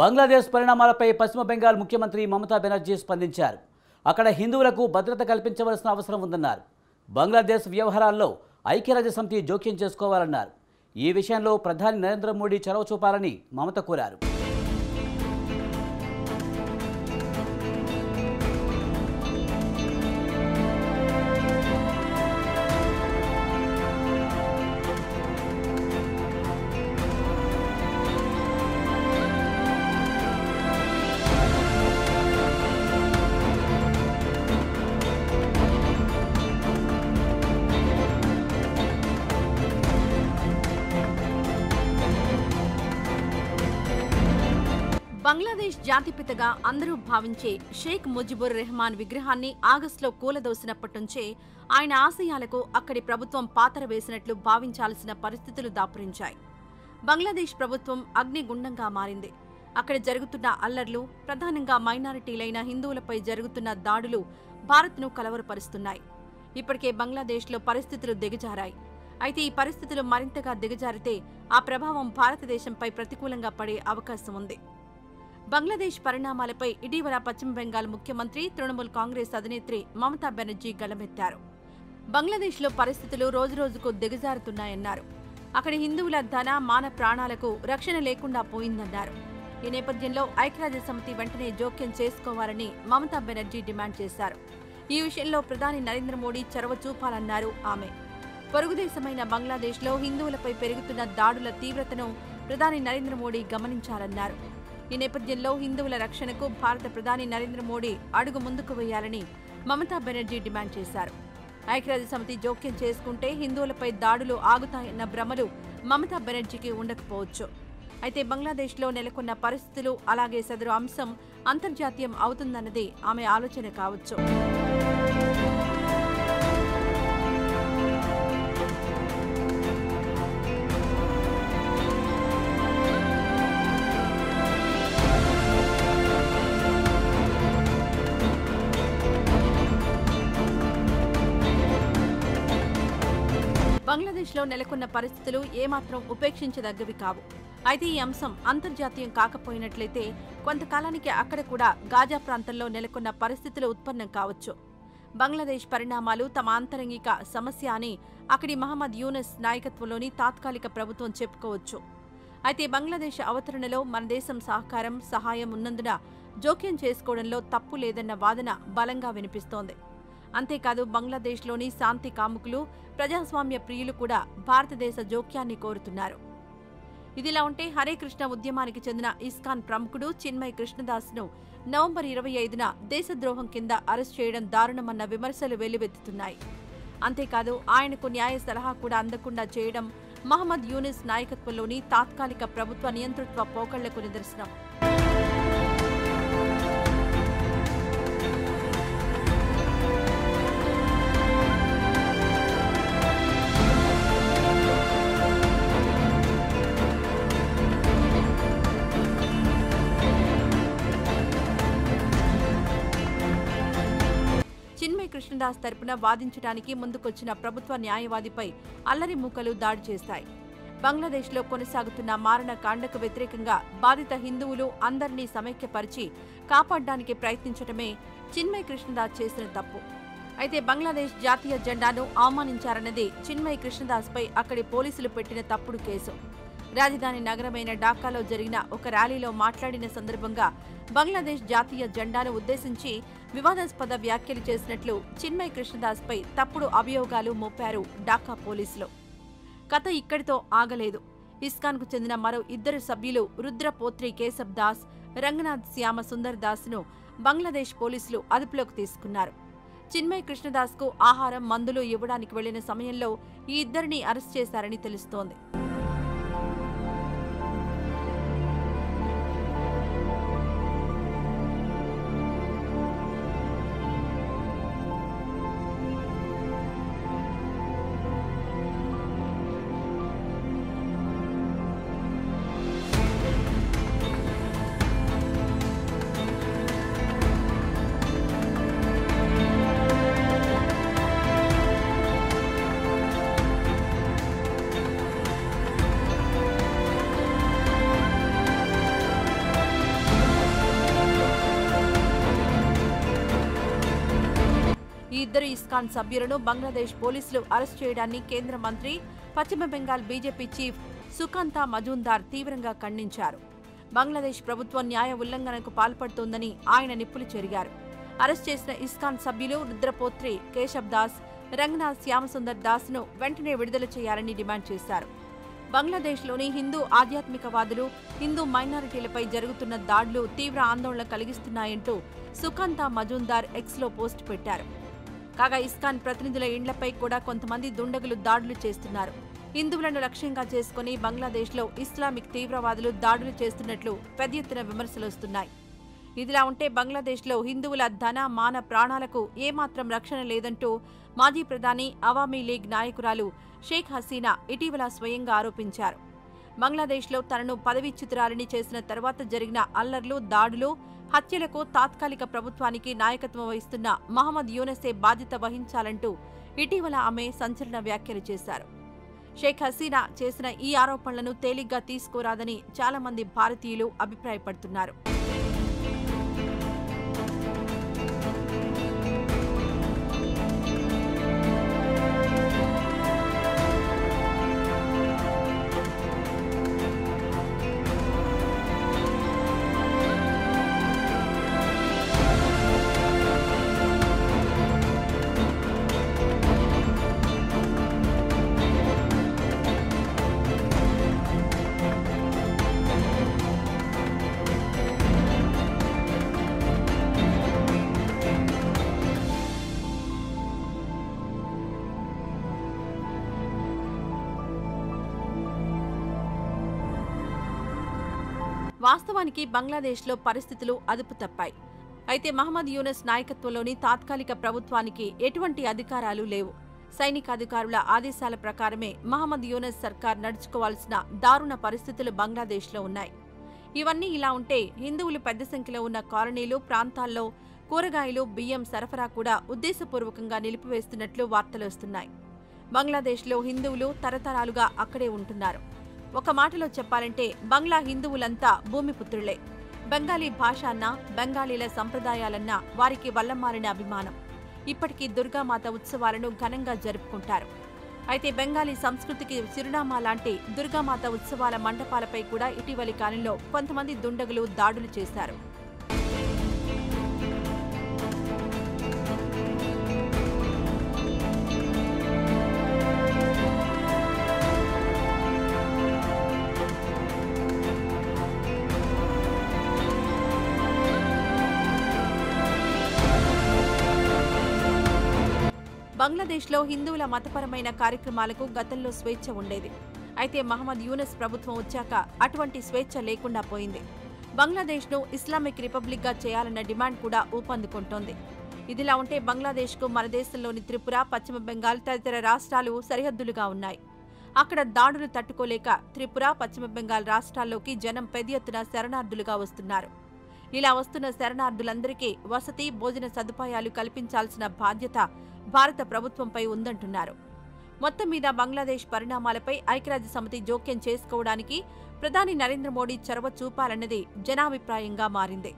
బంగ్లాదేశ్ పరిణామాలపై పశ్చిమ బెంగాల్ ముఖ్యమంత్రి మమతా బెనర్జీ స్పందించారు. అక్కడ హిందువులకు భద్రత కల్పించవలసిన అవసరం ఉందన్నారు. బంగ్లాదేశ్ వ్యవహారాల్లో ఐక్యరాజ్యసమితి జోక్యం చేసుకోవాలన్నారు. ఈ విషయంలో ప్రధాని నరేంద్ర మోడీ చొరవ చూపాలని మమత కోరారు. బంగ్లాదేశ్ జాతిపితగా అందరూ భావించే షేక్ ముజిబుర్ రెహమాన్ విగ్రహాన్ని ఆగస్టులో కూలదోసినప్పటి నుంచే ఆయన ఆశయాలకు అక్కడి ప్రభుత్వం పాతర వేసినట్లు భావించాల్సిన పరిస్థితులు దాపురించాయి. బంగ్లాదేశ్ ప్రభుత్వం అగ్నిగుండంగా మారింది. అక్కడ జరుగుతున్న అల్లర్లు, ప్రధానంగా మైనారిటీలైన హిందువులపై జరుగుతున్న దాడులు భారత్ను కలవరపరుస్తున్నాయి. ఇప్పటికే బంగ్లాదేశ్లో పరిస్థితులు దిగజారాయి. అయితే ఈ పరిస్థితులు మరింతగా దిగజారితే ఆ ప్రభావం భారతదేశంపై ప్రతికూలంగా పడే అవకాశం ఉంది. బంగ్లాదేశ్ పరిణామాలపై ఇటీవల పశ్చిమ బెంగాల్ ముఖ్యమంత్రి, తృణమూల్ కాంగ్రెస్ అధినేత్రి మమతా బెనర్జీ గళమెత్తారు. బంగ్లాదేశ్లో పరిస్థితులు రోజురోజుకు దిగజారుతున్నాయన్నారు. అక్కడి హిందువుల ధన, మాన ప్రాణాలకు రక్షణ లేకుండా పోయిందన్నారు. ఈ నేపథ్యంలో ఐక్యరాజ్యసమితి వెంటనే జోక్యం చేసుకోవాలని మమతా బెనర్జీ డిమాండ్ చేశారు. ఈ విషయంలో ప్రధాని నరేంద్ర మోడీ చొరవ చూపాలన్నారు ఆమె. పొరుగుదేశమైన బంగ్లాదేశ్లో హిందువులపై పెరుగుతున్న దాడుల తీవ్రతను ప్రధాని నరేంద్ర మోడీ గమనించాలన్నారు. ఈ నేపథ్యంలో హిందువుల రక్షణకు భారత ప్రధాని నరేంద్ర మోడీ అడుగు ముందుకు వేయాలని మమతా బెనర్జీ డిమాండ్ చేశారు. ఐక్యరాజ్యసమితి జోక్యం చేసుకుంటే హిందువులపై దాడులు ఆగుతాయన్న భ్రమలు మమతా బెనర్జీకి ఉండకపోవచ్చు. అయితే బంగ్లాదేశ్లో నెలకొన్న పరిస్థితులు, అలాగే సదరు అంశం అంతర్జాతీయం అవుతుందన్నది ఆమె ఆలోచన కావచ్చు. బంగ్లాదేశ్లో నెలకొన్న పరిస్థితులు ఏమాత్రం ఉపేక్షించదగ్గవి కావు. అయితే ఈ అంశం అంతర్జాతీయం కాకపోయినట్లయితే కొంతకాలానికి అక్కడ కూడా గాజా ప్రాంతంలో నెలకొన్న పరిస్థితులు ఉత్పన్నం కావచ్చు. బంగ్లాదేశ్ పరిణామాలు తమ ఆంతరంగిక సమస్య అని అక్కడి మహమ్మద్ యూనస్ నాయకత్వంలోని తాత్కాలిక ప్రభుత్వం చెప్పుకోవచ్చు. అయితే బంగ్లాదేశ్ అవతరణలో మన దేశం సహకారం, సహాయం ఉన్నందున జోక్యం చేసుకోవడంలో తప్పు లేదన్న వాదన బలంగా వినిపిస్తోంది. అంతేకాదు బంగ్లాదేశ్లోని శాంతి కాముకులు, ప్రజాస్వామ్య ప్రియులు కూడా భారతదేశ జోక్యాన్ని కోరుతున్నారు. ఇదిలా ఉంటే హరే కృష్ణ ఉద్యమానికి చెందిన ఇస్కాన్ ప్రముఖుడు చిన్మయ్ కృష్ణదాస్ను నవంబర్ 25న దేశద్రోహం కింద అరెస్ట్ చేయడం దారుణమన్న విమర్శలు వెల్లువెత్తుతున్నాయి. అంతేకాదు ఆయనకు న్యాయ సలహా కూడా అందకుండా చేయడం మహమ్మద్ యూనిస్ నాయకత్వంలోని తాత్కాలిక ప్రభుత్వ నియంతృత్వ పోకళ్లకు నిదర్శనం. చిన్మయ్ కృష్ణదాస్ తరపున వాదించడానికి ముందుకొచ్చిన ప్రభుత్వ న్యాయవాదిపై అల్లరి మూకలు దాడి చేశాయి. బంగ్లాదేశ్లో కొనసాగుతున్న మారణకాండకు వ్యతిరేకంగా బాధిత హిందువులు అందరినీ సమైక్యపరిచి కాపాడడానికి ప్రయత్నించడమే చిన్మయ్ కృష్ణదాస్ చేసిన తప్పు. అయితే బంగ్లాదేశ్ జాతీయ జెండాను అవమానించారన్నది చిన్మయ్ కృష్ణదాస్పై అక్కడి పోలీసులు పెట్టిన తప్పుడు కేసు. రాజధాని నగరమైన ఢాకాలో జరిగిన ఒక ర్యాలీలో మాట్లాడిన సందర్భంగా బంగ్లాదేశ్ జాతీయ జెండాను ఉద్దేశించి వివాదాస్పద వ్యాఖ్యలు చేసినట్లు చిన్మయ్ కృష్ణదాస్పై తప్పుడు అభియోగాలు మోపారు ఢాకా పోలీసులు. కథ ఇక్కడితో ఆగలేదు. ఇస్కాన్కు చెందిన మరో 2 సభ్యులు రుద్రపోత్రి కేశబ్ దాస్, రంగనాథ్ శ్యామ సుందర్ దాస్ను బంగ్లాదేశ్ పోలీసులు అదుపులోకి తీసుకున్నారు. చిన్మయ్ కృష్ణదాస్కు ఆహారం, మందులు ఇవ్వడానికి వెళ్లిన సమయంలో ఈ ఇద్దరిని అరెస్ట్ చేశారని తెలుస్తోంది. ఈ ఇద్దరు ఇస్కాన్ సభ్యులను బంగ్లాదేశ్ పోలీసులు అరెస్ట్ చేయడాన్ని కేంద్ర మంత్రి, పశ్చిమ బెంగాల్ బీజేపీ చీఫ్ సుకాంతా మజుందార్ తీవ్రంగా ఖండించారు. బంగ్లాదేశ్ ప్రభుత్వం న్యాయ ఉల్లంఘనకు పాల్పడుతోందని ఆయన నిప్పులు చెరిగారు. అరెస్ట్ చేసిన ఇస్కాన్ సభ్యులు రుద్రపోత్రి, కేశబ్ దాస్, రంగనాథ్ శ్యామసుందర్ దాస్ను వెంటనే విడుదల చేయాలని డిమాండ్ చేశారు. బంగ్లాదేశ్లోని హిందూ ఆధ్యాత్మికవాదులు, హిందూ మైనారిటీలపై జరుగుతున్న దాడులు తీవ్ర ఆందోళన కలిగిస్తున్నాయంటూ సుకాంతా మజుందార్ ఎక్స్లో పోస్ట్ పెట్టారు. కాగా ఇస్కాన్ ప్రతినిధుల ఇండ్లపై కూడా కొంతమంది దుండగులు దాడులు చేస్తున్నారు. హిందువులను లక్ష్యంగా చేసుకుని బంగ్లాదేశ్లో ఇస్లామిక్ తీవ్రవాదులు దాడులు చేస్తున్నట్లు పెద్ద ఎత్తున విమర్శలొస్తున్నాయి. ఇదిలా ఉంటే బంగ్లాదేశ్లో హిందువుల ధన, మాన, ప్రాణాలకు ఏమాత్రం రక్షణ లేదంటూ మాజీ ప్రధాని, అవామీ లీగ్ నాయకురాలు షేక్ హసీనా ఇటీవల స్వయంగా ఆరోపించారు. బంగ్లాదేశ్లో తనను పదవీచ్యుతురాలిని చేసిన తర్వాత జరిగిన అల్లర్లు, దాడులు, హత్యలకు తాత్కాలిక ప్రభుత్వానికి నాయకత్వం వహిస్తున్న మహమ్మద్ యూనసే బాధ్యత వహించాలంటూ ఇటీవల ఆమె సంచలన వ్యాఖ్యలు చేశారు. షేక్ హసీనా చేసిన ఈ ఆరోపణలను తేలిగ్గా తీసుకోరాదని చాలా మంది భారతీయులు అభిప్రాయపడుతున్నారు. వాస్తవానికి బంగ్లాదేశ్లో పరిస్థితులు అదుపు తప్పాయి. అయితే మహమ్మద్ యూనస్ నాయకత్వంలోని తాత్కాలిక ప్రభుత్వానికి ఎటువంటి అధికారాలు లేవు. సైనికాధికారుల ఆదేశాల ప్రకారమే మహమ్మద్ యూనస్ సర్కార్ నడుచుకోవాల్సిన దారుణ పరిస్థితులు బంగ్లాదేశ్లో ఉన్నాయి. ఇవన్నీ ఇలా ఉంటే హిందువులు పెద్ద సంఖ్యలో ఉన్న కాలనీలు, ప్రాంతాల్లో కూరగాయలు, బియ్యం సరఫరా కూడా ఉద్దేశపూర్వకంగా నిలిపివేస్తున్నట్లు వార్తలు వస్తున్నాయి. బంగ్లాదేశ్లో హిందువులు తరతరాలుగా అక్కడే ఉంటున్నారు. ఒక మాటలో చెప్పాలంటే బంగ్లా హిందువులంతా భూమిపుత్రులే. బెంగాలీ భాష అన్నా, బెంగాలీల సంప్రదాయాలన్నా వారికి వల్లమాలిన అభిమానం. ఇప్పటికీ దుర్గామాత ఉత్సవాలను ఘనంగా జరుపుకుంటారు. అయితే బెంగాలీ సంస్కృతికి చిరునామా లాంటి దుర్గామాత ఉత్సవాల మండపాలపై కూడా ఇటీవలి కాలంలో కొంతమంది దుండగులు దాడులు చేశారు. బంగ్లాదేశ్లో హిందువుల మతపరమైన కార్యక్రమాలకు గతంలో స్వేచ్ఛ ఉండేది. అయితే మహమ్మద్ యూనస్ ప్రభుత్వం వచ్చాక అటువంటి స్వేచ్ఛ లేకుండా పోయింది. బంగ్లాదేశ్ను ఇస్లామిక్ రిపబ్లిక్గా చేయాలన్న డిమాండ్ కూడా ఊపందుకుంటోంది. ఇదిలా ఉంటే బంగ్లాదేశ్కు మన దేశంలోని త్రిపుర, పశ్చిమ బెంగాల్ తదితర రాష్ట్రాలు సరిహద్దులుగా ఉన్నాయి. అక్కడ దాడులు తట్టుకోలేక త్రిపుర, పశ్చిమ బెంగాల్ రాష్ట్రాల్లోకి జనం పెద్ద ఎత్తున శరణార్థులుగా వస్తున్నారు. ఇలా వస్తున్న శరణార్థులందరికీ వసతి, భోజన సదుపాయాలు కల్పించాల్సిన బాధ్యత భారత ప్రభుత్వంపై ఉందంటున్నారు. మొత్తం మీద బంగ్లాదేశ్ పరిణామాలపై ఐక్యరాజ్యసమితి జోక్యం చేసుకోవడానికి ప్రధాని నరేంద్ర మోడీ చొరవ చూపాలన్నది జనాభిప్రాయంగా మారింది.